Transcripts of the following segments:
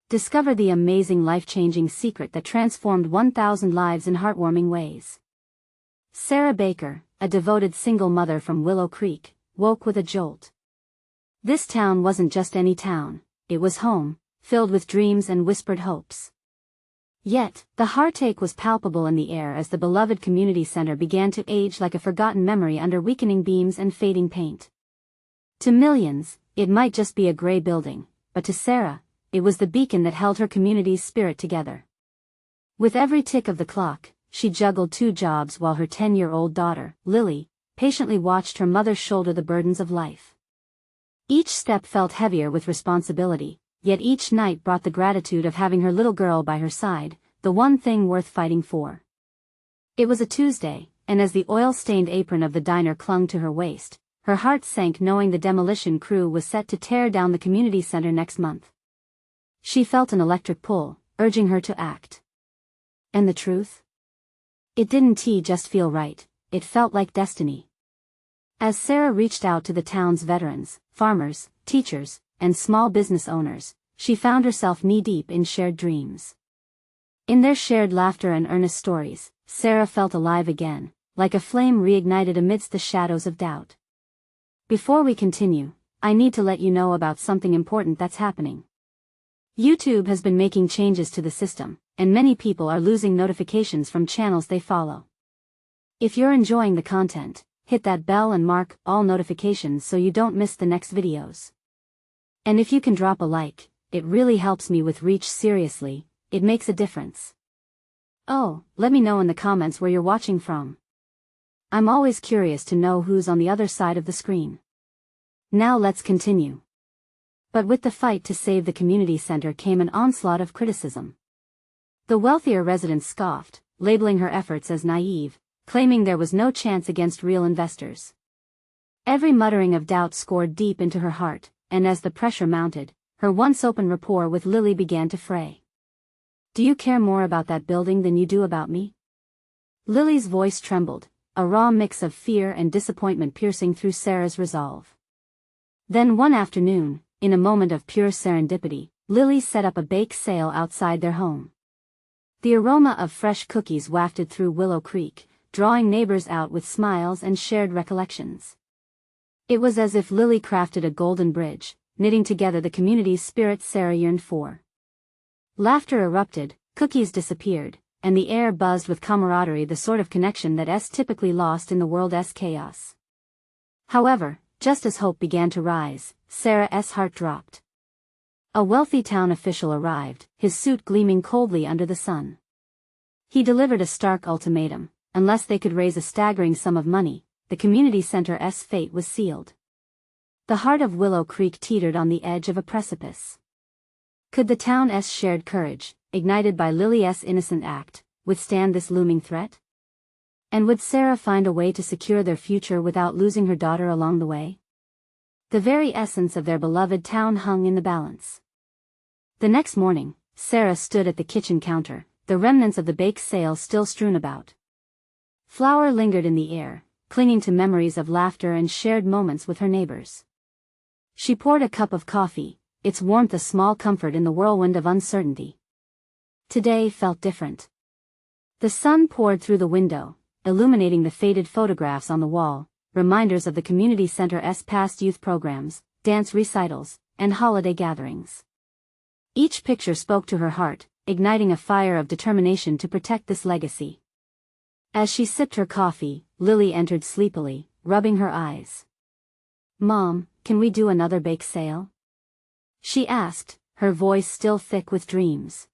Discover the amazing life-changing secret that transformed 1,000 lives in heartwarming ways. Sarah Baker, a devoted single mother from Willow Creek, woke with a jolt. This town wasn't just any town, it was home, filled with dreams and whispered hopes. Yet, the heartache was palpable in the air as the beloved community center began to age like a forgotten memory under weakening beams and fading paint. To millions, it might just be a gray building, but to Sarah, it was the beacon that held her community's spirit together. With every tick of the clock, she juggled 2 jobs while her 10-year-old daughter, Lily, patiently watched her mother shoulder the burdens of life. Each step felt heavier with responsibility, yet each night brought the gratitude of having her little girl by her side, the one thing worth fighting for. It was a Tuesday, and as the oil-stained apron of the diner clung to her waist, her heart sank knowing the demolition crew was set to tear down the community center next month. She felt an electric pull, urging her to act. And the truth? It didn't just feel right, it felt like destiny. As Sarah reached out to the town's veterans, farmers, teachers, and small business owners, she found herself knee-deep in shared dreams. In their shared laughter and earnest stories, Sarah felt alive again, like a flame reignited amidst the shadows of doubt. Before we continue, I need to let you know about something important that's happening. YouTube has been making changes to the system, and many people are losing notifications from channels they follow. If you're enjoying the content, hit that bell and mark all notifications so you don't miss the next videos. And if you can drop a like, it really helps me with reach. Seriously, it makes a difference. Oh, let me know in the comments where you're watching from. I'm always curious to know who's on the other side of the screen. Now let's continue. But with the fight to save the community center came an onslaught of criticism. The wealthier residents scoffed, labeling her efforts as naive, claiming there was no chance against real investors. Every muttering of doubt scored deep into her heart, and as the pressure mounted, her once open rapport with Lily began to fray. "Do you care more about that building than you do about me?" Lily's voice trembled, a raw mix of fear and disappointment piercing through Sarah's resolve. Then one afternoon, in a moment of pure serendipity, Lily set up a bake sale outside their home. The aroma of fresh cookies wafted through Willow Creek, drawing neighbors out with smiles and shared recollections. It was as if Lily crafted a golden bridge, knitting together the community's spirit Sarah yearned for. Laughter erupted, cookies disappeared, and the air buzzed with camaraderie, the sort of connection that's typically lost in the world's chaos. However, just as hope began to rise, Sarah's heart dropped. A wealthy town official arrived, his suit gleaming coldly under the sun. He delivered a stark ultimatum: unless they could raise a staggering sum of money, the community center's fate was sealed. The heart of Willow Creek teetered on the edge of a precipice. Could the town's shared courage, ignited by Lily's innocent act, withstand this looming threat? And would Sarah find a way to secure their future without losing her daughter along the way? The very essence of their beloved town hung in the balance. The next morning, Sarah stood at the kitchen counter, the remnants of the bake sale still strewn about. Flour lingered in the air, clinging to memories of laughter and shared moments with her neighbors. She poured a cup of coffee, its warmth a small comfort in the whirlwind of uncertainty. Today felt different. The sun poured through the window, illuminating the faded photographs on the wall, reminders of the community center's past youth programs, dance recitals, and holiday gatherings. Each picture spoke to her heart, igniting a fire of determination to protect this legacy. As she sipped her coffee, Lily entered sleepily, rubbing her eyes. "Mom, can we do another bake sale?" she asked, her voice still thick with dreams.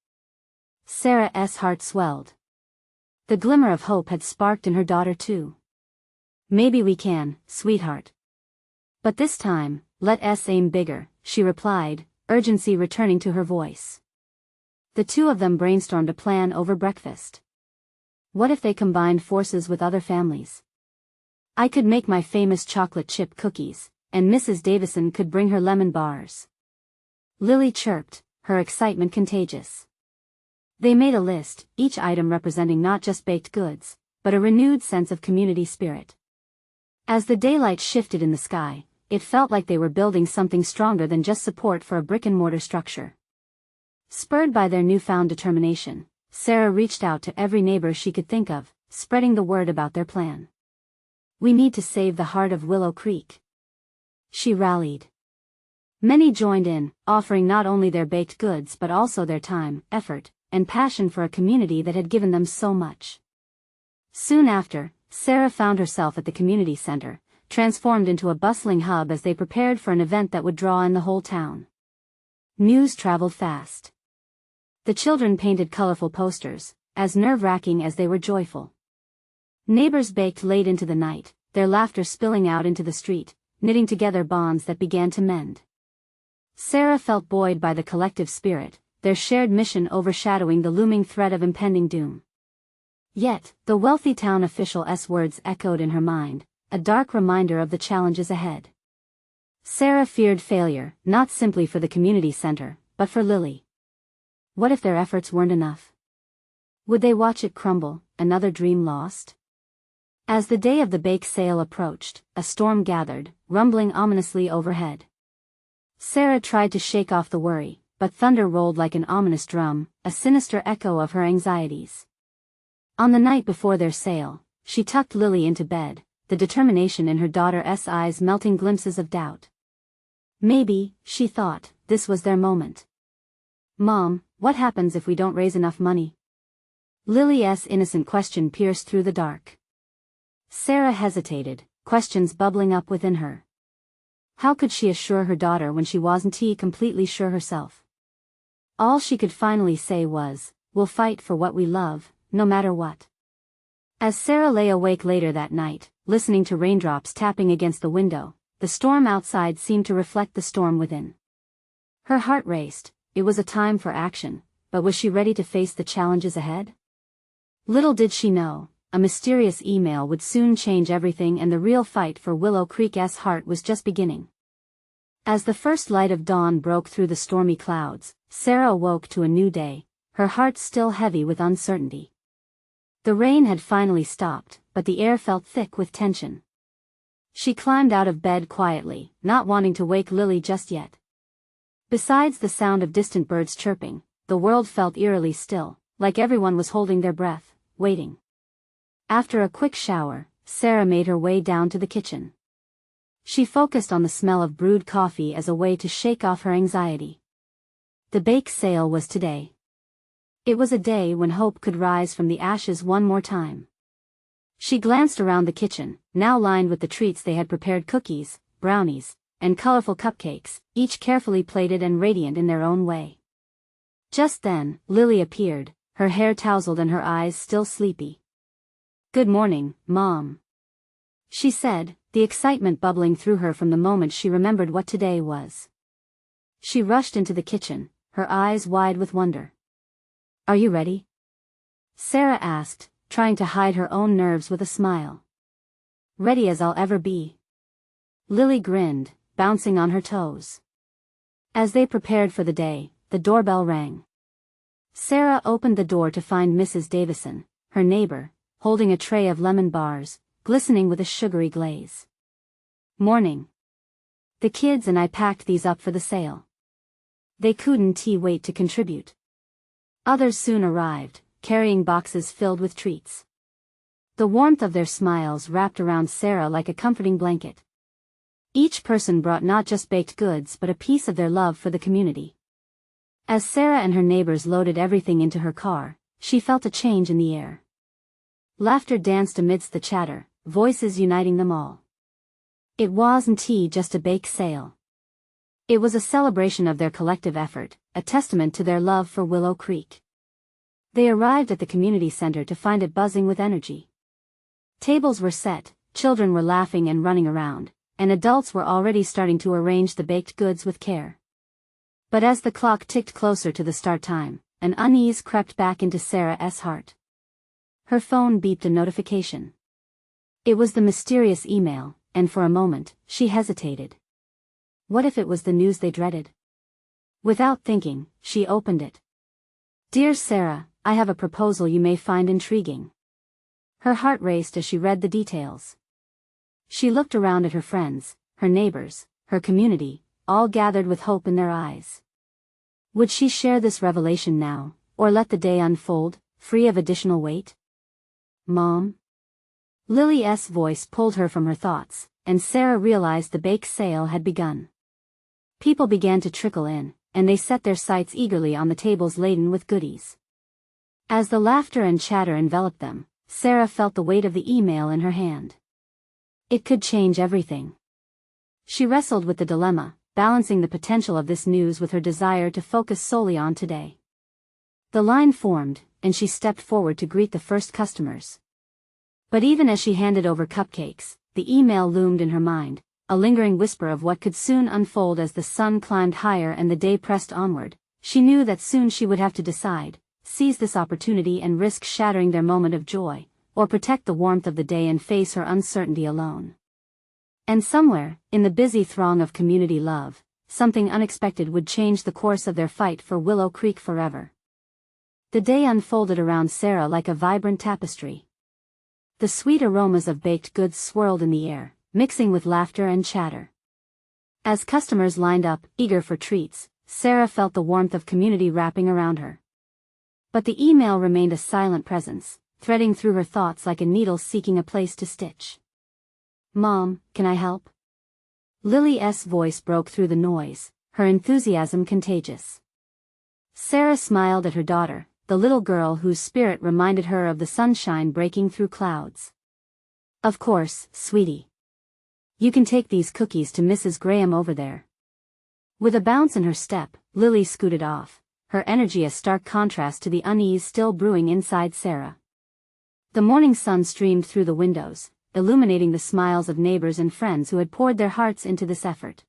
Sarah's heart swelled. The glimmer of hope had sparked in her daughter too. "Maybe we can, sweetheart. But this time, let's aim bigger," she replied, urgency returning to her voice. The two of them brainstormed a plan over breakfast. What if they combined forces with other families? I could make my famous chocolate chip cookies, and Mrs. Davison could bring her lemon bars. Lily chirped, her excitement contagious. They made a list, each item representing not just baked goods, but a renewed sense of community spirit. As the daylight shifted in the sky, it felt like they were building something stronger than just support for a brick-and-mortar structure. Spurred by their newfound determination, Sarah reached out to every neighbor she could think of, spreading the word about their plan. "We need to save the heart of Willow Creek," she rallied. Many joined in, offering not only their baked goods but also their time, effort, and passion for a community that had given them so much. Soon after, Sarah found herself at the community center, transformed into a bustling hub as they prepared for an event that would draw in the whole town. News traveled fast. The children painted colorful posters, as nerve-wracking as they were joyful. Neighbors baked late into the night, their laughter spilling out into the street, knitting together bonds that began to mend. Sarah felt buoyed by the collective spirit, their shared mission overshadowing the looming threat of impending doom. Yet, the wealthy town official's words echoed in her mind, a dark reminder of the challenges ahead. Sarah feared failure, not simply for the community center, but for Lily. What if their efforts weren't enough? Would they watch it crumble, another dream lost? As the day of the bake sale approached, a storm gathered, rumbling ominously overhead. Sarah tried to shake off the worry, but thunder rolled like an ominous drum, a sinister echo of her anxieties. On the night before their sale, she tucked Lily into bed, the determination in her daughter's eyes melting glimpses of doubt. Maybe, she thought, this was their moment. "Mom, what happens if we don't raise enough money?" Lily's innocent question pierced through the dark. Sarah hesitated, questions bubbling up within her. How could she assure her daughter when she wasn't completely sure herself? All she could finally say was, "We'll fight for what we love, no matter what." As Sarah lay awake later that night, listening to raindrops tapping against the window, the storm outside seemed to reflect the storm within. Her heart raced. It was a time for action, but was she ready to face the challenges ahead? Little did she know, a mysterious email would soon change everything, and the real fight for Willow Creek's heart was just beginning. As the first light of dawn broke through the stormy clouds, Sarah awoke to a new day, her heart still heavy with uncertainty. The rain had finally stopped, but the air felt thick with tension. She climbed out of bed quietly, not wanting to wake Lily just yet. Besides the sound of distant birds chirping, the world felt eerily still, like everyone was holding their breath, waiting. After a quick shower, Sarah made her way down to the kitchen. She focused on the smell of brewed coffee as a way to shake off her anxiety. The bake sale was today. It was a day when hope could rise from the ashes one more time. She glanced around the kitchen, now lined with the treats they had prepared: cookies, brownies, and colorful cupcakes, each carefully plated and radiant in their own way. Just then, Lily appeared, her hair tousled and her eyes still sleepy. "Good morning, Mom," she said, the excitement bubbling through her from the moment she remembered what today was. She rushed into the kitchen, her eyes wide with wonder. "Are you ready?" Sarah asked, trying to hide her own nerves with a smile. "Ready as I'll ever be." Lily grinned, bouncing on her toes. As they prepared for the day, the doorbell rang. Sarah opened the door to find Mrs. Davison, her neighbor, holding a tray of lemon bars, glistening with a sugary glaze. "Morning. The kids and I packed these up for the sale." They couldn't wait to contribute. Others soon arrived, carrying boxes filled with treats. The warmth of their smiles wrapped around Sarah like a comforting blanket. Each person brought not just baked goods but a piece of their love for the community. As Sarah and her neighbors loaded everything into her car, she felt a change in the air. Laughter danced amidst the chatter, voices uniting them all. It wasn't just a bake sale. It was a celebration of their collective effort, a testament to their love for Willow Creek. They arrived at the community center to find it buzzing with energy. Tables were set, children were laughing and running around, and adults were already starting to arrange the baked goods with care. But as the clock ticked closer to the start time, an unease crept back into Sarah's heart. Her phone beeped a notification. It was the mysterious email, and for a moment, she hesitated. What if it was the news they dreaded? Without thinking, she opened it. "Dear Sarah, I have a proposal you may find intriguing." Her heart raced as she read the details. She looked around at her friends, her neighbors, her community, all gathered with hope in their eyes. Would she share this revelation now, or let the day unfold, free of additional weight? Mom? Lily's voice pulled her from her thoughts, and Sarah realized the bake sale had begun. People began to trickle in, and they set their sights eagerly on the tables laden with goodies. As the laughter and chatter enveloped them, Sarah felt the weight of the email in her hand. It could change everything. She wrestled with the dilemma, balancing the potential of this news with her desire to focus solely on today. The line formed, and she stepped forward to greet the first customers. But even as she handed over cupcakes, the email loomed in her mind, a lingering whisper of what could soon unfold as the sun climbed higher and the day pressed onward. She knew that soon she would have to decide, seize this opportunity and risk shattering their moment of joy, or protect the warmth of the day and face her uncertainty alone. And somewhere, in the busy throng of community love, something unexpected would change the course of their fight for Willow Creek forever. The day unfolded around Sarah like a vibrant tapestry. The sweet aromas of baked goods swirled in the air, mixing with laughter and chatter. As customers lined up, eager for treats, Sarah felt the warmth of community wrapping around her. But the email remained a silent presence, threading through her thoughts like a needle seeking a place to stitch. Mom, can I help? Lily's voice broke through the noise, her enthusiasm contagious. Sarah smiled at her daughter, the little girl whose spirit reminded her of the sunshine breaking through clouds. Of course, sweetie. You can take these cookies to Mrs. Graham over there. With a bounce in her step, Lily scooted off, her energy a stark contrast to the unease still brewing inside Sarah. The morning sun streamed through the windows, illuminating the smiles of neighbors and friends who had poured their hearts into this effort.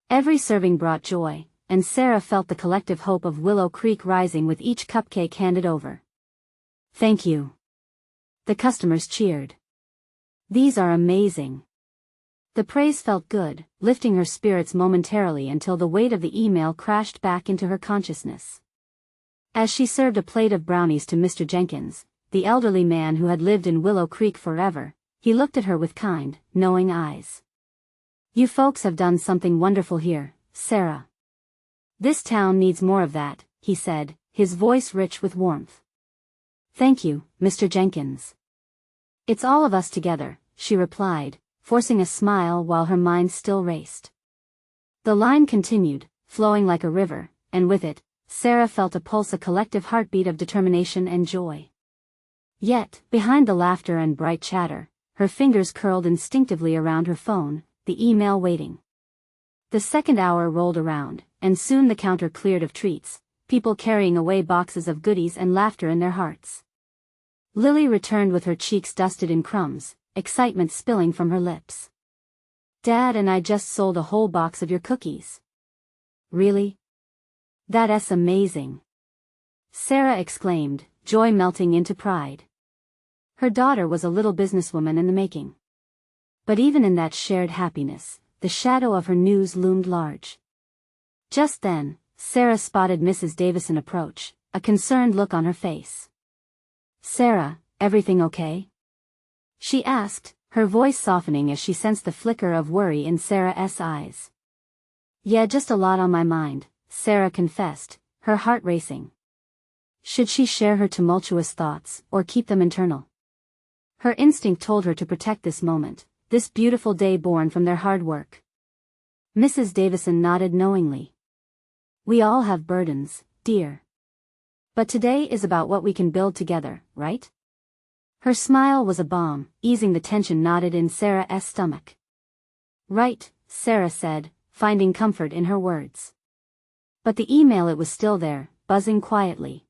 Every serving brought joy, and Sarah felt the collective hope of Willow Creek rising with each cupcake handed over. Thank you. The customers cheered. These are amazing. The praise felt good, lifting her spirits momentarily until the weight of the email crashed back into her consciousness. As she served a plate of brownies to Mr. Jenkins, the elderly man who had lived in Willow Creek forever, he looked at her with kind, knowing eyes. You folks have done something wonderful here, Sarah. This town needs more of that, he said, his voice rich with warmth. Thank you, Mr. Jenkins. It's all of us together, she replied, forcing a smile while her mind still raced. The line continued, flowing like a river, and with it, Sarah felt a pulse, a collective heartbeat of determination and joy. Yet, behind the laughter and bright chatter, her fingers curled instinctively around her phone, the email waiting. The second hour rolled around, and soon the counter cleared of treats, people carrying away boxes of goodies and laughter in their hearts. Lily returned with her cheeks dusted in crumbs, excitement spilling from her lips. Dad and I just sold a whole box of your cookies. Really? That's amazing. Sarah exclaimed, joy melting into pride. Her daughter was a little businesswoman in the making. But even in that shared happiness, the shadow of her news loomed large. Just then, Sarah spotted Mrs. Davison approach, a concerned look on her face. Sarah, everything okay? She asked, her voice softening as she sensed the flicker of worry in Sarah's eyes. Yeah, just a lot on my mind, Sarah confessed, her heart racing. Should she share her tumultuous thoughts, or keep them internal? Her instinct told her to protect this moment, this beautiful day born from their hard work. Mrs. Davison nodded knowingly. We all have burdens, dear. But today is about what we can build together, right? Her smile was a balm, easing the tension knotted in Sarah's stomach. Right, Sarah said, finding comfort in her words. But the email, it was still there, buzzing quietly.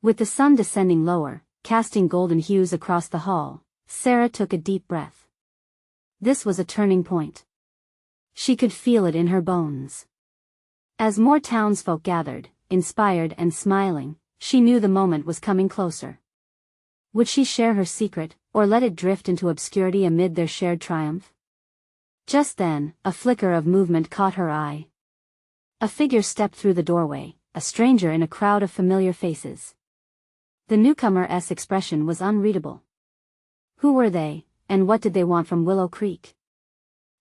With the sun descending lower, casting golden hues across the hall, Sarah took a deep breath. This was a turning point. She could feel it in her bones. As more townsfolk gathered, inspired and smiling, she knew the moment was coming closer. Would she share her secret, or let it drift into obscurity amid their shared triumph? Just then, a flicker of movement caught her eye. A figure stepped through the doorway, a stranger in a crowd of familiar faces. The newcomer's expression was unreadable. Who were they, and what did they want from Willow Creek?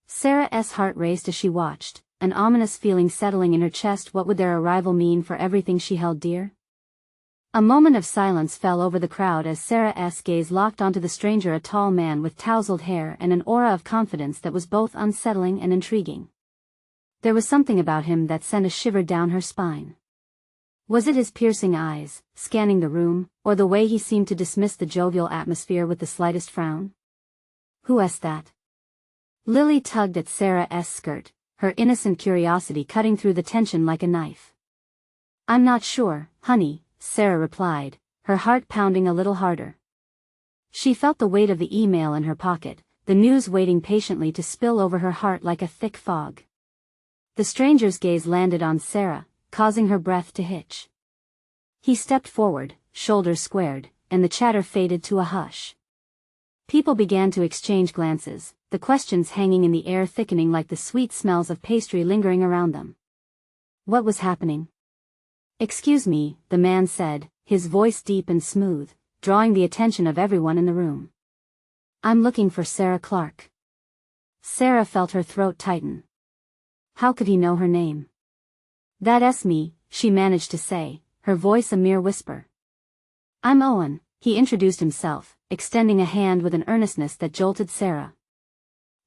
Sarah's heart raced as she watched, an ominous feeling settling in her chest. What would their arrival mean for everything she held dear? A moment of silence fell over the crowd as Sarah's gaze locked onto the stranger, a tall man with tousled hair and an aura of confidence that was both unsettling and intriguing. There was something about him that sent a shiver down her spine. Was it his piercing eyes, scanning the room, or the way he seemed to dismiss the jovial atmosphere with the slightest frown? "Who is that?" Lily tugged at Sarah's skirt, her innocent curiosity cutting through the tension like a knife. "I'm not sure, honey," Sarah replied, her heart pounding a little harder. She felt the weight of the email in her pocket, the news waiting patiently to spill over her heart like a thick fog. The stranger's gaze landed on Sarah, causing her breath to hitch. He stepped forward, shoulders squared, and the chatter faded to a hush. People began to exchange glances, the questions hanging in the air thickening like the sweet smells of pastry lingering around them. What was happening? "Excuse me," the man said, his voice deep and smooth, drawing the attention of everyone in the room. "I'm looking for Sarah Clark." Sarah felt her throat tighten. How could he know her name? "That's me," she managed to say, her voice a mere whisper. "I'm Owen," he introduced himself, extending a hand with an earnestness that jolted Sarah.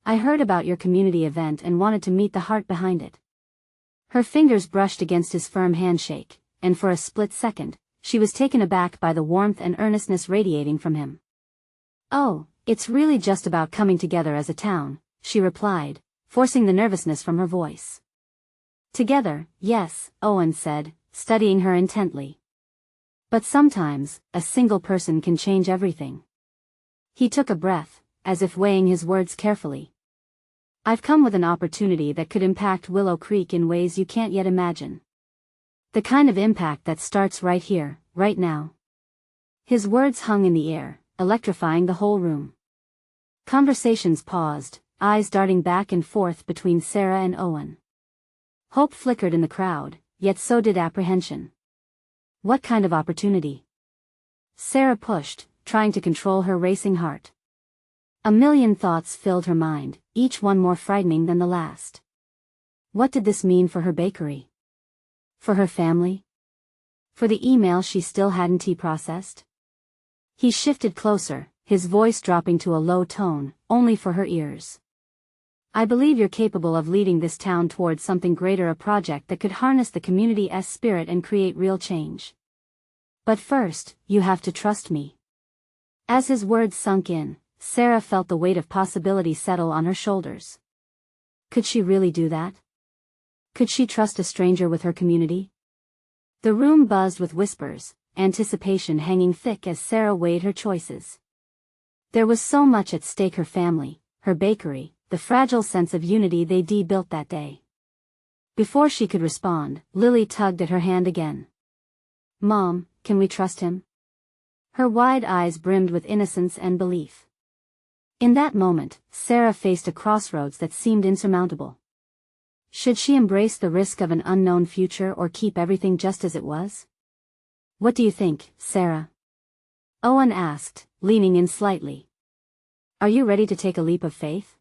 "I heard about your community event and wanted to meet the heart behind it." Her fingers brushed against his firm handshake, and for a split second, she was taken aback by the warmth and earnestness radiating from him. "Oh, it's really just about coming together as a town," she replied, forcing the nervousness from her voice. "Together, yes," Owen said, studying her intently. "But sometimes, a single person can change everything." He took a breath, as if weighing his words carefully. "I've come with an opportunity that could impact Willow Creek in ways you can't yet imagine. The kind of impact that starts right here, right now." His words hung in the air, electrifying the whole room. Conversations paused, eyes darting back and forth between Sarah and Owen. Hope flickered in the crowd, yet so did apprehension. What kind of opportunity? Sarah pushed, trying to control her racing heart. A million thoughts filled her mind, each one more frightening than the last. What did this mean for her bakery? For her family? For the email she still hadn't processed? He shifted closer, his voice dropping to a low tone, only for her ears. "I believe you're capable of leading this town towards something greater, a project that could harness the community's spirit and create real change. But first, you have to trust me." As his words sunk in, Sarah felt the weight of possibility settle on her shoulders. Could she really do that? Could she trust a stranger with her community? The room buzzed with whispers, anticipation hanging thick as Sarah weighed her choices. There was so much at stake: her family, her bakery, the fragile sense of unity they built that day. Before she could respond, Lily tugged at her hand again. "Mom, can we trust him?" Her wide eyes brimmed with innocence and belief. In that moment, Sarah faced a crossroads that seemed insurmountable. Should she embrace the risk of an unknown future or keep everything just as it was? "What do you think, Sarah?" Owen asked, leaning in slightly. "Are you ready to take a leap of faith?"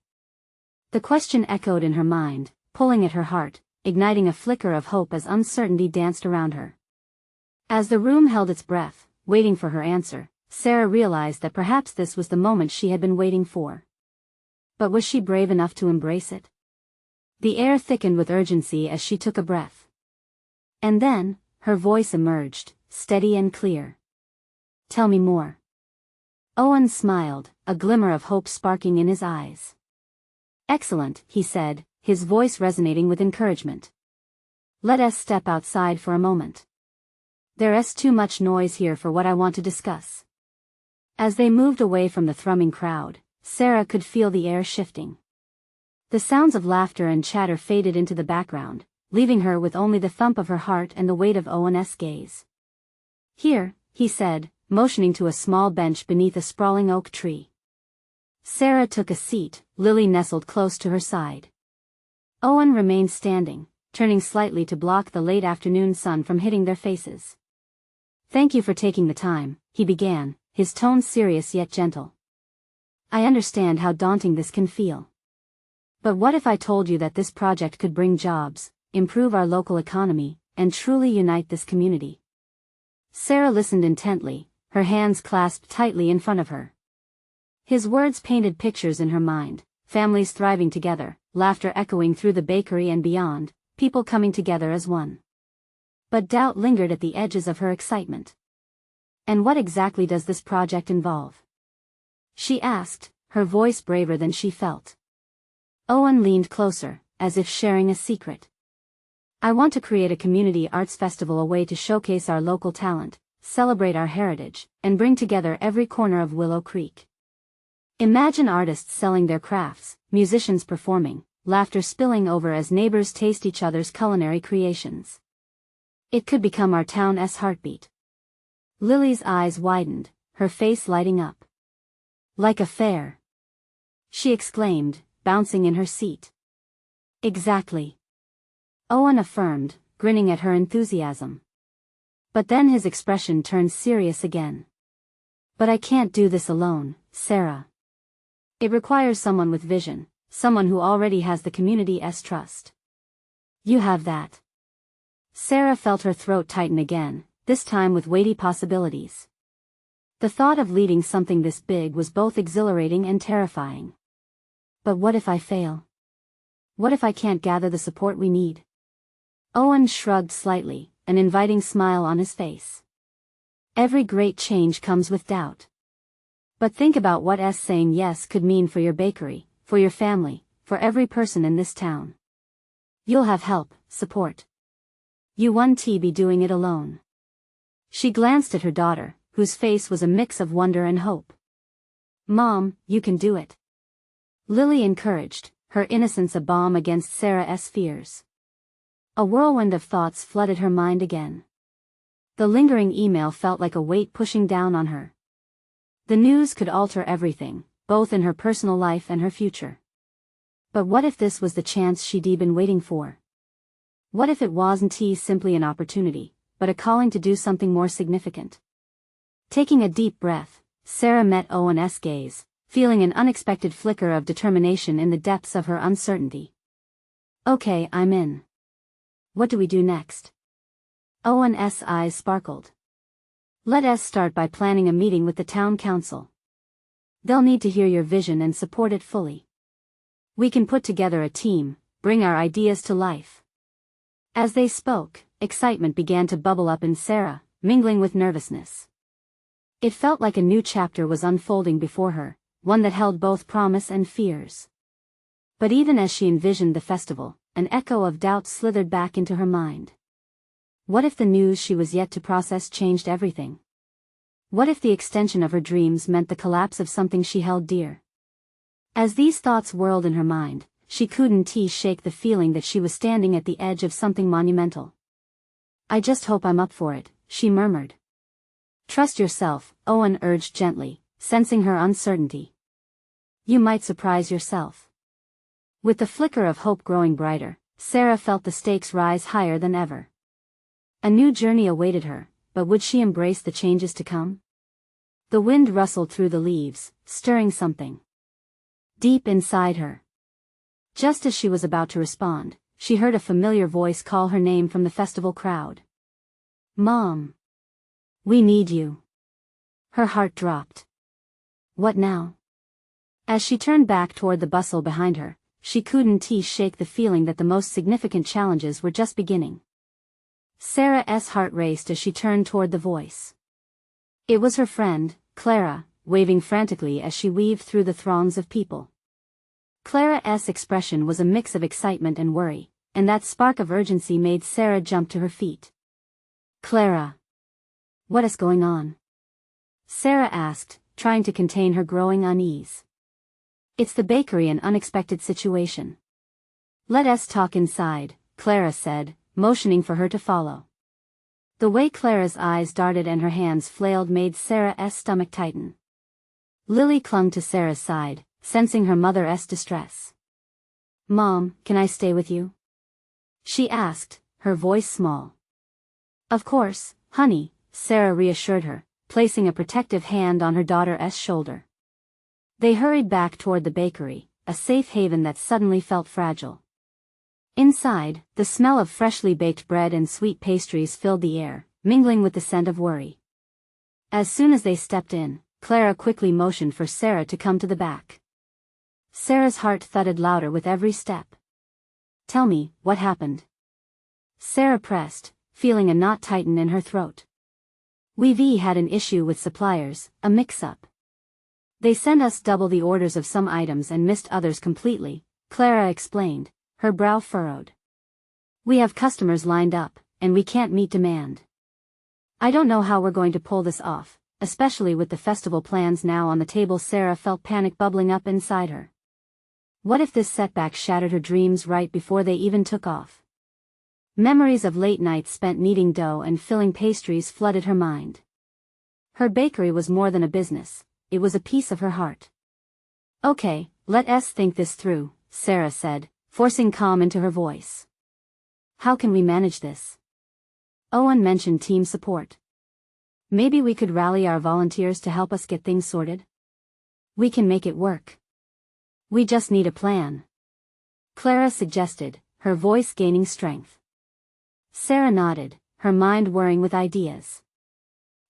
The question echoed in her mind, pulling at her heart, igniting a flicker of hope as uncertainty danced around her. As the room held its breath, waiting for her answer, Sarah realized that perhaps this was the moment she had been waiting for. But was she brave enough to embrace it? The air thickened with urgency as she took a breath. And then, her voice emerged, steady and clear. "Tell me more." Owen smiled, a glimmer of hope sparking in his eyes. "Excellent," he said, his voice resonating with encouragement. "Let us step outside for a moment. There's too much noise here for what I want to discuss." As they moved away from the thrumming crowd, Sarah could feel the air shifting. The sounds of laughter and chatter faded into the background, leaving her with only the thump of her heart and the weight of Owen's gaze. "Here," he said, motioning to a small bench beneath a sprawling oak tree. Sarah took a seat, Lily nestled close to her side. Owen remained standing, turning slightly to block the late afternoon sun from hitting their faces. "Thank you for taking the time," he began, his tone serious yet gentle. "I understand how daunting this can feel. But what if I told you that this project could bring jobs, improve our local economy, and truly unite this community? Sarah listened intently, her hands clasped tightly in front of her. His words painted pictures in her mind, families thriving together, laughter echoing through the bakery and beyond, people coming together as one. But doubt lingered at the edges of her excitement. And what exactly does this project involve? She asked, her voice braver than she felt. Owen leaned closer, as if sharing a secret. I want to create a community arts festival, a way to showcase our local talent, celebrate our heritage, and bring together every corner of Willow Creek. Imagine artists selling their crafts, musicians performing, laughter spilling over as neighbors taste each other's culinary creations. It could become our town's heartbeat. Lily's eyes widened, her face lighting up. Like a fair, she exclaimed, bouncing in her seat. Exactly, Owen affirmed, grinning at her enthusiasm. But then his expression turned serious again. But I can't do this alone, Sarah. It requires someone with vision, someone who already has the community's trust. You have that. Sarah felt her throat tighten again, this time with weighty possibilities. The thought of leading something this big was both exhilarating and terrifying. But what if I fail? What if I can't gather the support we need? Owen shrugged slightly, an inviting smile on his face. Every great change comes with doubt. But think about what saying yes could mean for your bakery, for your family, for every person in this town. You'll have help, support. You won't be doing it alone. She glanced at her daughter, whose face was a mix of wonder and hope. Mom, you can do it. Lily encouraged, her innocence a balm against Sarah's fears. A whirlwind of thoughts flooded her mind again. The lingering email felt like a weight pushing down on her. The news could alter everything, both in her personal life and her future. But what if this was the chance she'd been waiting for? What if it wasn't simply an opportunity, but a calling to do something more significant? Taking a deep breath, Sarah met Owen's gaze, feeling an unexpected flicker of determination in the depths of her uncertainty. Okay, I'm in. What do we do next? Owen's eyes sparkled. Let us start by planning a meeting with the town council. They'll need to hear your vision and support it fully. We can put together a team, bring our ideas to life. As they spoke, excitement began to bubble up in Sarah, mingling with nervousness. It felt like a new chapter was unfolding before her, one that held both promise and fears. But even as she envisioned the festival, an echo of doubt slithered back into her mind. What if the news she was yet to process changed everything? What if the extension of her dreams meant the collapse of something she held dear? As these thoughts whirled in her mind, she couldn't shake the feeling that she was standing at the edge of something monumental. I just hope I'm up for it, she murmured. Trust yourself, Owen urged gently, sensing her uncertainty. You might surprise yourself. With the flicker of hope growing brighter, Sarah felt the stakes rise higher than ever. A new journey awaited her, but would she embrace the changes to come? The wind rustled through the leaves, stirring something deep inside her. Just as she was about to respond, she heard a familiar voice call her name from the festival crowd. Mom! We need you. Her heart dropped. What now? As she turned back toward the bustle behind her, she couldn't shake the feeling that the most significant challenges were just beginning. Sarah's heart raced as she turned toward the voice. It was her friend, Clara, waving frantically as she weaved through the throngs of people. Clara's expression was a mix of excitement and worry, and that spark of urgency made Sarah jump to her feet. Clara! What is going on? Sarah asked, trying to contain her growing unease. It's the bakery, an unexpected situation. Let us talk inside, Clara said, motioning for her to follow. The way Clara's eyes darted and her hands flailed made Sarah's stomach tighten. Lily clung to Sarah's side, sensing her mother's distress. Mom, can I stay with you? She asked, her voice small. Of course, honey, Sarah reassured her, placing a protective hand on her daughter's shoulder. They hurried back toward the bakery, a safe haven that suddenly felt fragile. Inside, the smell of freshly baked bread and sweet pastries filled the air, mingling with the scent of worry. As soon as they stepped in, Clara quickly motioned for Sarah to come to the back. Sarah's heart thudded louder with every step. "Tell me, what happened?" Sarah pressed, feeling a knot tighten in her throat. "We've had an issue with suppliers, a mix-up. They sent us double the orders of some items and missed others completely," Clara explained, her brow furrowed. "We have customers lined up, and we can't meet demand. I don't know how we're going to pull this off, especially with the festival plans now on the table." Sarah felt panic bubbling up inside her. What if this setback shattered her dreams right before they even took off? Memories of late nights spent kneading dough and filling pastries flooded her mind. Her bakery was more than a business, it was a piece of her heart. "Okay, let us think this through," Sarah said, forcing calm into her voice. "How can we manage this?" Owen mentioned team support. "Maybe we could rally our volunteers to help us get things sorted?" "We can make it work. We just need a plan," Clara suggested, her voice gaining strength. Sarah nodded, her mind whirring with ideas.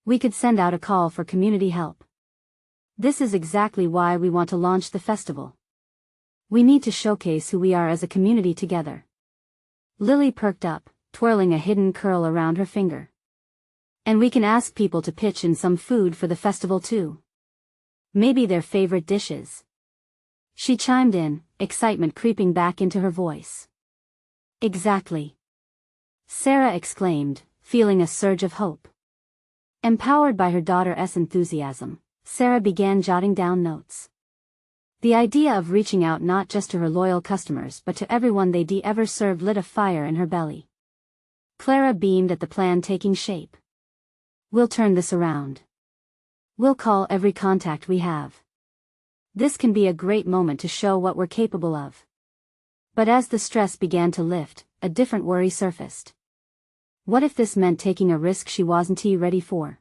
"We could send out a call for community help. This is exactly why we want to launch the festival. We need to showcase who we are as a community together." Lily perked up, twirling a hidden curl around her finger. "And we can ask people to pitch in some food for the festival too. Maybe their favorite dishes." She chimed in, excitement creeping back into her voice. "Exactly," Sarah exclaimed, feeling a surge of hope. Empowered by her daughter's enthusiasm, Sarah began jotting down notes. The idea of reaching out not just to her loyal customers but to everyone they'd ever served lit a fire in her belly. Clara beamed at the plan taking shape. "We'll turn this around. We'll call every contact we have. This can be a great moment to show what we're capable of." But as the stress began to lift, a different worry surfaced. What if this meant taking a risk she wasn't ready for?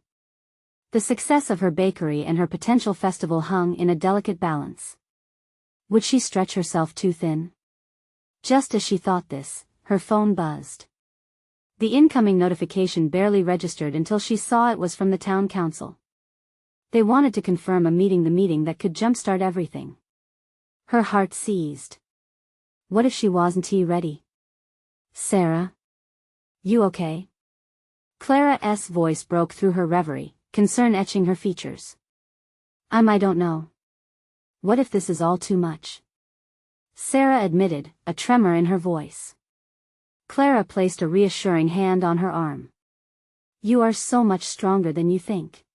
The success of her bakery and her potential festival hung in a delicate balance. Would she stretch herself too thin? Just as she thought this, her phone buzzed. The incoming notification barely registered until she saw it was from the town council. They wanted to confirm the meeting that could jumpstart everything. Her heart seized. What if she wasn't ready? "Sarah? You okay?" Clara's voice broke through her reverie, concern etching her features. I don't know. What if this is all too much?" Sarah admitted, a tremor in her voice. Clara placed a reassuring hand on her arm. "You are so much stronger than you think.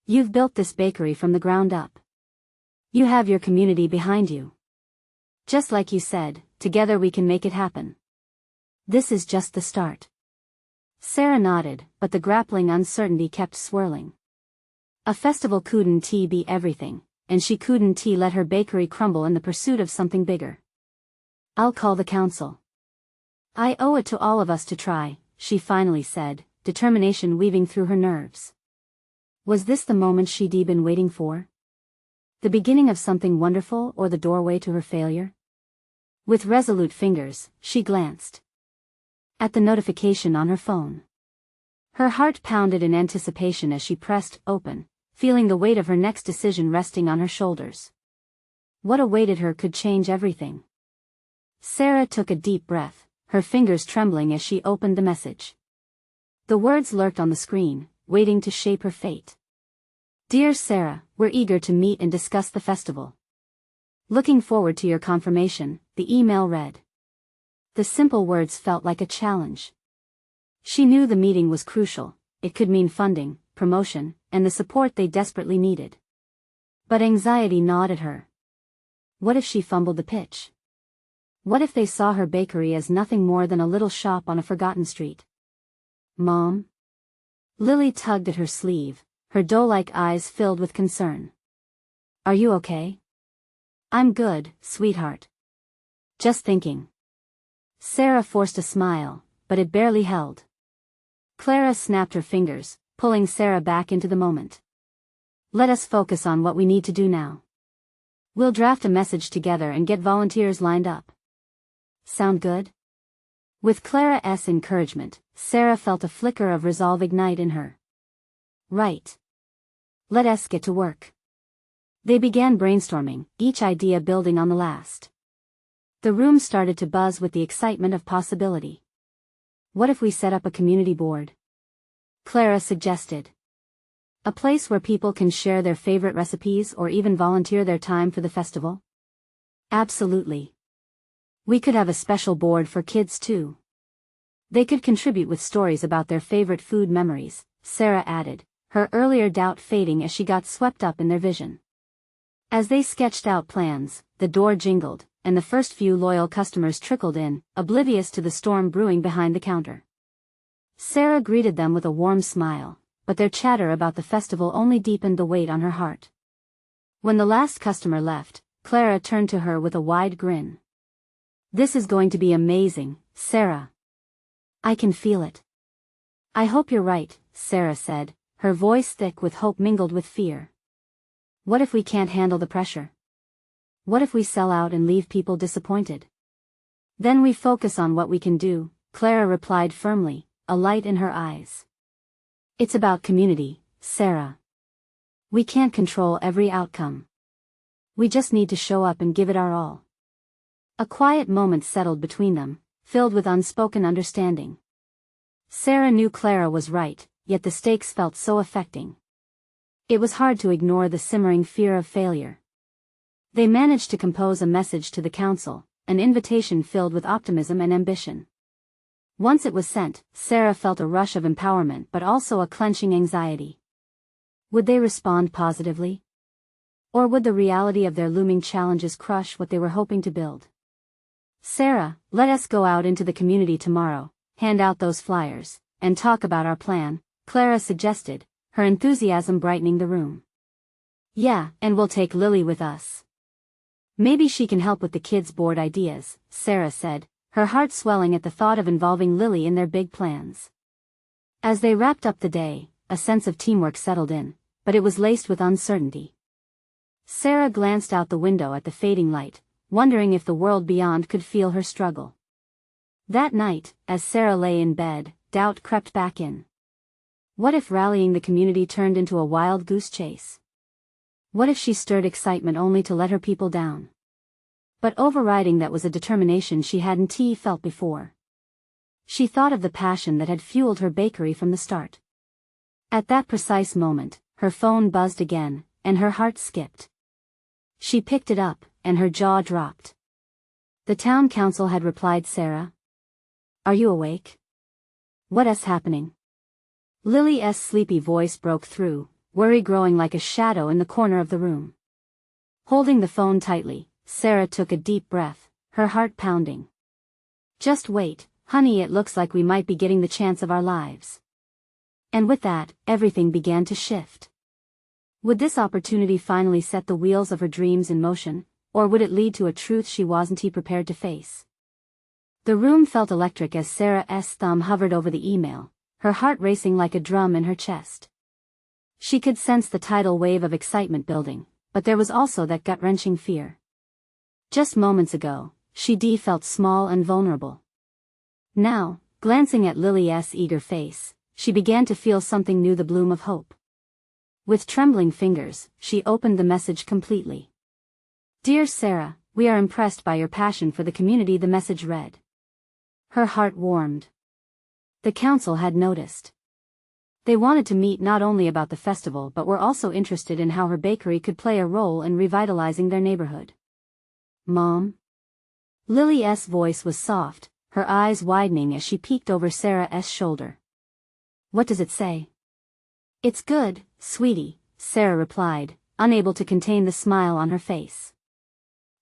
You've built this bakery from the ground up. You have your community behind you. Just like you said, together we can make it happen. This is just the start." Sarah nodded, but the grappling uncertainty kept swirling. A festival couldn't be everything, and she couldn't let her bakery crumble in the pursuit of something bigger. "I'll call the council. I owe it to all of us to try," she finally said, determination weaving through her nerves. Was this the moment she'd been waiting for? The beginning of something wonderful or the doorway to her failure? With resolute fingers, she glanced at the notification on her phone. Her heart pounded in anticipation as she pressed open, feeling the weight of her next decision resting on her shoulders. What awaited her could change everything. Sarah took a deep breath, her fingers trembling as she opened the message. The words lurked on the screen, waiting to shape her fate. "Dear Sarah, we're eager to meet and discuss the festival. Looking forward to your confirmation," the email read. The simple words felt like a challenge. She knew the meeting was crucial, it could mean funding, promotion, and the support they desperately needed. But anxiety gnawed at her. What if she fumbled the pitch? What if they saw her bakery as nothing more than a little shop on a forgotten street? "Mom?" Lily tugged at her sleeve, her doe-like eyes filled with concern. "Are you okay?" "I'm good, sweetheart. Just thinking." Sarah forced a smile, but it barely held. Clara snapped her fingers, pulling Sarah back into the moment. "Let us focus on what we need to do now. We'll draft a message together and get volunteers lined up. Sound good? With Clara's encouragement, Sarah felt a flicker of resolve ignite in her. Right. Let us get to work. They began brainstorming, each idea building on the last. The room started to buzz with the excitement of possibility. What if we set up a community board? Clara suggested. A place where people can share their favorite recipes or even volunteer their time for the festival? Absolutely. We could have a special board for kids too. They could contribute with stories about their favorite food memories, Sarah added, her earlier doubt fading as she got swept up in their vision. As they sketched out plans, the door jingled, and the first few loyal customers trickled in, oblivious to the storm brewing behind the counter. Sarah greeted them with a warm smile, but their chatter about the festival only deepened the weight on her heart. When the last customer left, Clara turned to her with a wide grin. This is going to be amazing, Sarah. I can feel it. I hope you're right, Sarah said, her voice thick with hope mingled with fear. What if we can't handle the pressure? What if we sell out and leave people disappointed? Then we focus on what we can do, Clara replied firmly, a light in her eyes. It's about community, Sarah. We can't control every outcome. We just need to show up and give it our all. A quiet moment settled between them, filled with unspoken understanding. Sarah knew Clara was right, yet the stakes felt so affecting. It was hard to ignore the simmering fear of failure. They managed to compose a message to the council, an invitation filled with optimism and ambition. Once it was sent, Sarah felt a rush of empowerment but also a clenching anxiety. Would they respond positively? Or would the reality of their looming challenges crush what they were hoping to build? Sarah, let us go out into the community tomorrow, hand out those flyers, and talk about our plan, Clara suggested, her enthusiasm brightening the room. Yeah, and we'll take Lily with us. Maybe she can help with the kids' board ideas, Sarah said, her heart swelling at the thought of involving Lily in their big plans. As they wrapped up the day, a sense of teamwork settled in, but it was laced with uncertainty. Sarah glanced out the window at the fading light, wondering if the world beyond could feel her struggle. That night, as Sarah lay in bed, doubt crept back in. What if rallying the community turned into a wild goose chase? What if she stirred excitement only to let her people down? But overriding that was a determination she hadn't felt before. She thought of the passion that had fueled her bakery from the start. At that precise moment, her phone buzzed again, and her heart skipped. She picked it up, and her jaw dropped. The town council had replied. Sarah? Are you awake? What's happening? Lily's sleepy voice broke through, worry growing like a shadow in the corner of the room. Holding the phone tightly, Sarah took a deep breath, her heart pounding. Just wait, honey, it looks like we might be getting the chance of our lives. And with that, everything began to shift. Would this opportunity finally set the wheels of her dreams in motion, or would it lead to a truth she wasn't prepared to face? The room felt electric as Sarah's thumb hovered over the email, her heart racing like a drum in her chest. She could sense the tidal wave of excitement building, but there was also that gut-wrenching fear. Just moments ago, she felt small and vulnerable. Now, glancing at Lily's eager face, she began to feel something new, the bloom of hope. With trembling fingers, she opened the message completely. Dear Sarah, we are impressed by your passion for the community, the message read. Her heart warmed. The council had noticed. They wanted to meet not only about the festival but were also interested in how her bakery could play a role in revitalizing their neighborhood. Mom? Lily's voice was soft, her eyes widening as she peeked over Sarah's shoulder. What does it say? It's good, sweetie, Sarah replied, unable to contain the smile on her face.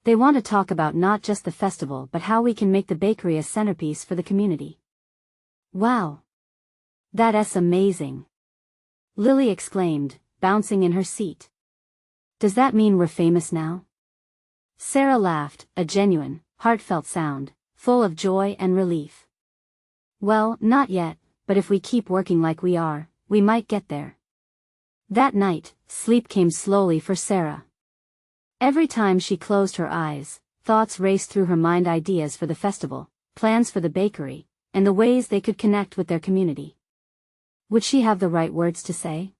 They want to talk about not just the festival but how we can make the bakery a centerpiece for the community. Wow! That's amazing! Lily exclaimed, bouncing in her seat. Does that mean we're famous now? Sarah laughed, a genuine, heartfelt sound, full of joy and relief. Well, not yet, but if we keep working like we are, we might get there. That night, sleep came slowly for Sarah. Every time she closed her eyes, thoughts raced through her mind, ideas for the festival, plans for the bakery, and the ways they could connect with their community. Would she have the right words to say?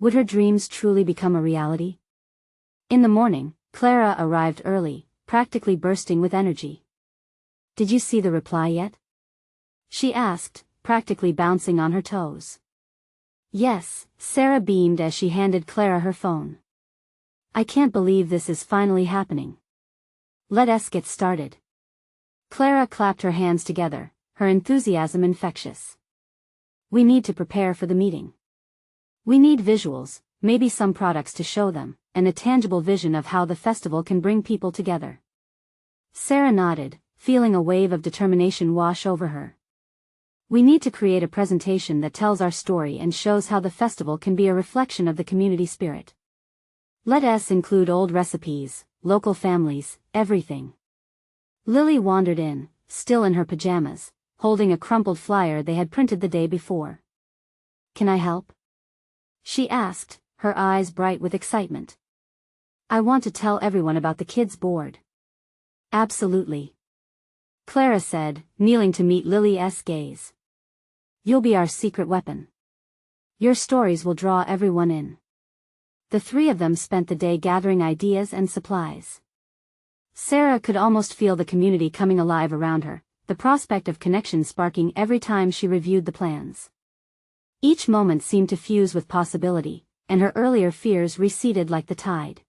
Would her dreams truly become a reality? In the morning, Clara arrived early, practically bursting with energy. "Did you see the reply yet?" she asked, practically bouncing on her toes. "Yes," Sarah beamed as she handed Clara her phone. "I can't believe this is finally happening. Let us get started." Clara clapped her hands together, her enthusiasm infectious. "We need to prepare for the meeting. We need visuals, maybe some products to show them, and a tangible vision of how the festival can bring people together." Sarah nodded, feeling a wave of determination wash over her. "We need to create a presentation that tells our story and shows how the festival can be a reflection of the community spirit. Let us include old recipes, local families, everything." Lily wandered in, still in her pajamas, holding a crumpled flyer they had printed the day before. "Can I help?" she asked, her eyes bright with excitement. "I want to tell everyone about the kids' board." "Absolutely," Clara said, kneeling to meet Lily's gaze. "You'll be our secret weapon. Your stories will draw everyone in." The three of them spent the day gathering ideas and supplies. Sarah could almost feel the community coming alive around her, the prospect of connection sparking every time she reviewed the plans. Each moment seemed to fuse with possibility, and her earlier fears receded like the tide.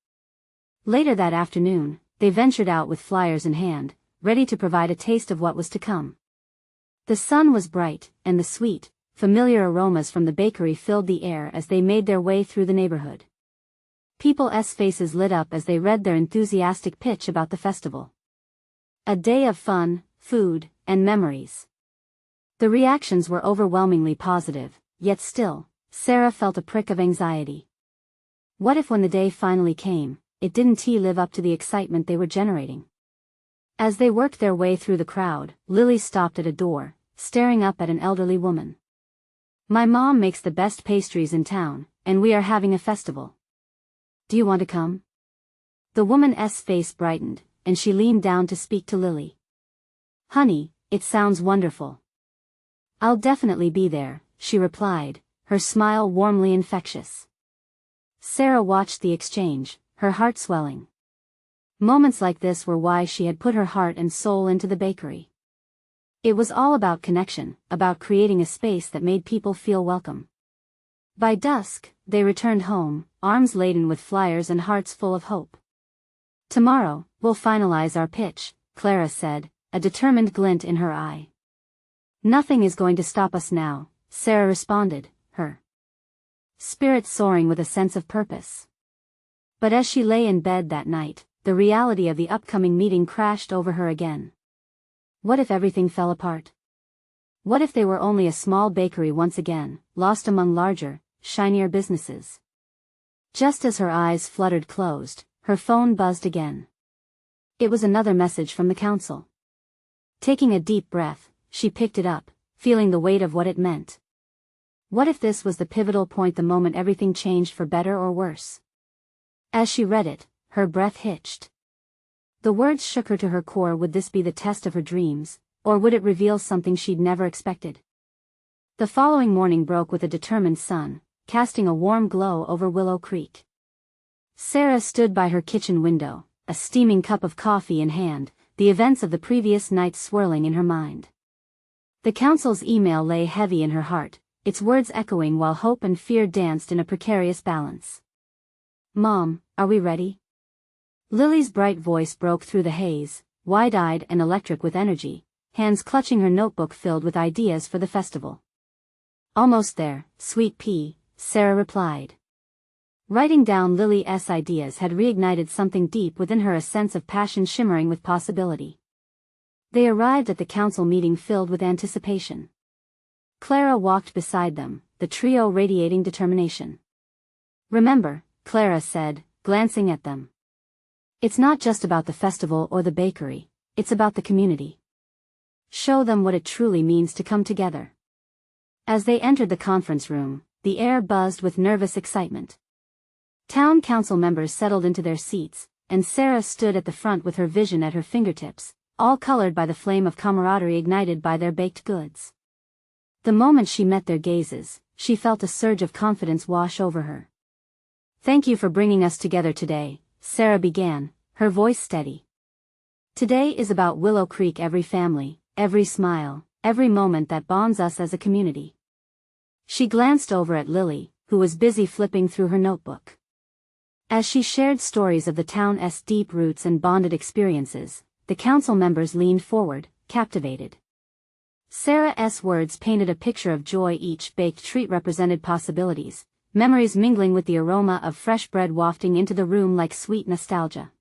Later that afternoon, they ventured out with flyers in hand, ready to provide a taste of what was to come. The sun was bright, and the sweet, familiar aromas from the bakery filled the air as they made their way through the neighborhood. People's faces lit up as they read their enthusiastic pitch about the festival. A day of fun, food, and memories. The reactions were overwhelmingly positive, yet still, Sarah felt a prick of anxiety. What if when the day finally came, it didn't live up to the excitement they were generating? As they worked their way through the crowd, Lily stopped at a door, staring up at an elderly woman. "My mom makes the best pastries in town, and we are having a festival. Do you want to come?" The woman's face brightened, and she leaned down to speak to Lily. "Honey, it sounds wonderful. I'll definitely be there," she replied, her smile warmly infectious. Sarah watched the exchange, her heart swelling. Moments like this were why she had put her heart and soul into the bakery. It was all about connection, about creating a space that made people feel welcome. By dusk, they returned home, arms laden with flyers and hearts full of hope. "Tomorrow, we'll finalize our pitch," Clara said, a determined glint in her eye. "Nothing is going to stop us now," Sarah responded, her spirit soaring with a sense of purpose. But as she lay in bed that night, the reality of the upcoming meeting crashed over her again. What if everything fell apart? What if they were only a small bakery once again, lost among larger, shinier businesses? Just as her eyes fluttered closed, her phone buzzed again. It was another message from the council. Taking a deep breath, she picked it up, feeling the weight of what it meant. What if this was the pivotal point, the moment everything changed for better or worse? As she read it, her breath hitched. The words shook her to her core. Would this be the test of her dreams, or would it reveal something she'd never expected? The following morning broke with a determined sun, casting a warm glow over Willow Creek. Sarah stood by her kitchen window, a steaming cup of coffee in hand, the events of the previous night swirling in her mind. The council's email lay heavy in her heart, its words echoing while hope and fear danced in a precarious balance. "Mom, are we ready?" Lily's bright voice broke through the haze, wide-eyed and electric with energy, hands clutching her notebook filled with ideas for the festival. "Almost there, sweet pea," Sarah replied. Writing down Lily's ideas had reignited something deep within her, a sense of passion shimmering with possibility. They arrived at the council meeting filled with anticipation. Clara walked beside them, the trio radiating determination. "Remember," Clara said, glancing at them. "It's not just about the festival or the bakery, it's about the community. Show them what it truly means to come together." As they entered the conference room, the air buzzed with nervous excitement. Town council members settled into their seats, and Sarah stood at the front with her vision at her fingertips, all colored by the flame of camaraderie ignited by their baked goods. The moment she met their gazes, she felt a surge of confidence wash over her. "Thank you for bringing us together today," Sarah began, her voice steady. "Today is about Willow Creek, every family, every smile, every moment that bonds us as a community." She glanced over at Lily, who was busy flipping through her notebook. As she shared stories of the town's deep roots and bonded experiences, the council members leaned forward, captivated. Sarah's words painted a picture of joy. Each baked treat represented possibilities, memories mingling with the aroma of fresh bread wafting into the room like sweet nostalgia.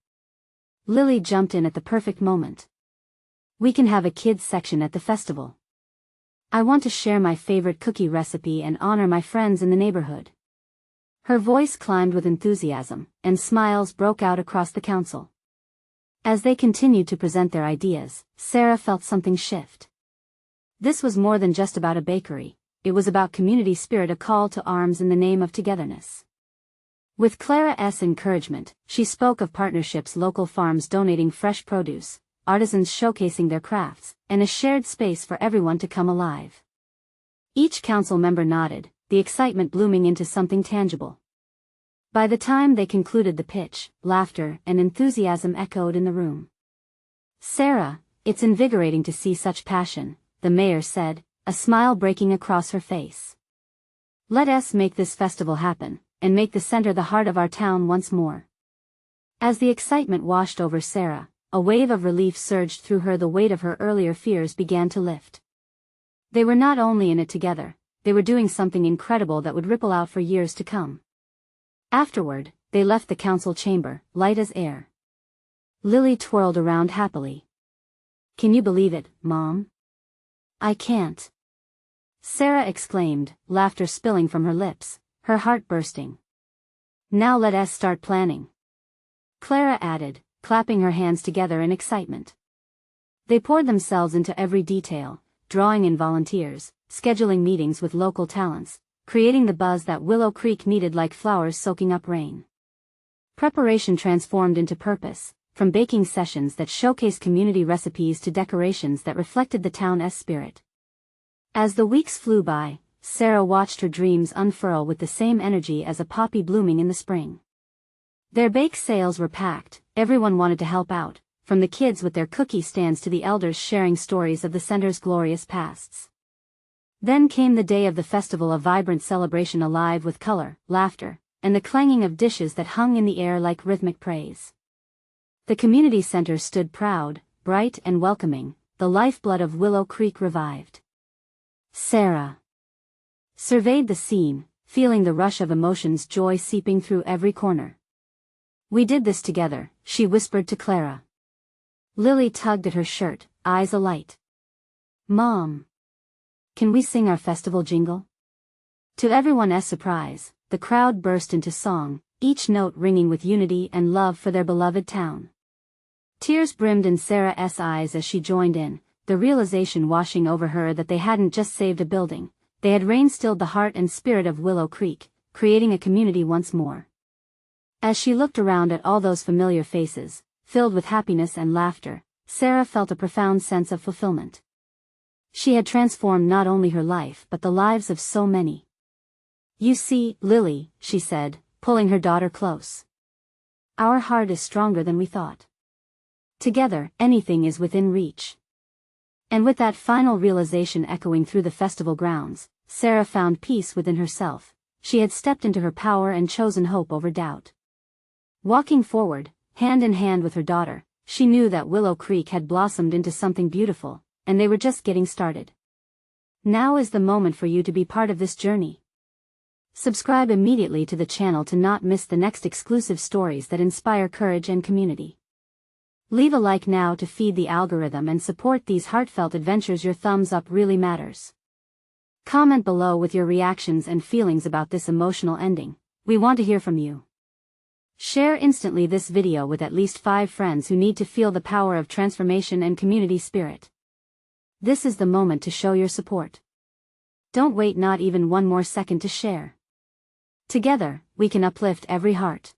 Lily jumped in at the perfect moment. "We can have a kids section at the festival. I want to share my favorite cookie recipe and honor my friends in the neighborhood." Her voice climbed with enthusiasm, and smiles broke out across the council. As they continued to present their ideas, Sarah felt something shift. This was more than just about a bakery, it was about community spirit, a call to arms in the name of togetherness. With Clara's encouragement, she spoke of partnerships, local farms donating fresh produce, artisans showcasing their crafts, and a shared space for everyone to come alive. Each council member nodded, the excitement blooming into something tangible. By the time they concluded the pitch, laughter and enthusiasm echoed in the room. "Sarah, it's invigorating to see such passion," the mayor said, a smile breaking across her face. "Let us make this festival happen, and make the center the heart of our town once more." As the excitement washed over Sarah, a wave of relief surged through her. The weight of her earlier fears began to lift. They were not only in it together, they were doing something incredible that would ripple out for years to come. Afterward, they left the council chamber, light as air. Lily twirled around happily. "Can you believe it, Mom?" "I can't," Sarah exclaimed, laughter spilling from her lips, her heart bursting. "Now let us start planning," Clara added, clapping her hands together in excitement. They poured themselves into every detail, drawing in volunteers, scheduling meetings with local talents, creating the buzz that Willow Creek needed like flowers soaking up rain. Preparation transformed into purpose, from baking sessions that showcased community recipes to decorations that reflected the town's spirit. As the weeks flew by, Sarah watched her dreams unfurl with the same energy as a poppy blooming in the spring. Their bake sales were packed, everyone wanted to help out, from the kids with their cookie stands to the elders sharing stories of the center's glorious pasts. Then came the day of the festival, a vibrant celebration alive with color, laughter, and the clanging of dishes that hung in the air like rhythmic praise. The community center stood proud, bright and welcoming, the lifeblood of Willow Creek revived. Sarah surveyed the scene, feeling the rush of emotions, joy seeping through every corner. "We did this together," she whispered to Clara. Lily tugged at her shirt, eyes alight. "Mom, can we sing our festival jingle?" To everyone's surprise, the crowd burst into song, each note ringing with unity and love for their beloved town. Tears brimmed in Sarah's eyes as she joined in, the realization washing over her that they hadn't just saved a building, they had rain-stilled the heart and spirit of Willow Creek, creating a community once more. As she looked around at all those familiar faces, filled with happiness and laughter, Sarah felt a profound sense of fulfillment. She had transformed not only her life but the lives of so many. "You see, Lily," she said, pulling her daughter close. "Our heart is stronger than we thought. Together, anything is within reach." And with that final realization echoing through the festival grounds, Sarah found peace within herself. She had stepped into her power and chosen hope over doubt. Walking forward, hand in hand with her daughter, she knew that Willow Creek had blossomed into something beautiful, and they were just getting started. Now is the moment for you to be part of this journey. Subscribe immediately to the channel to not miss the next exclusive stories that inspire courage and community. Leave a like now to feed the algorithm and support these heartfelt adventures. Your thumbs up really matters. Comment below with your reactions and feelings about this emotional ending. We want to hear from you. Share instantly this video with at least 5 friends who need to feel the power of transformation and community spirit. This is the moment to show your support. Don't wait not even one more second to share. Together, we can uplift every heart.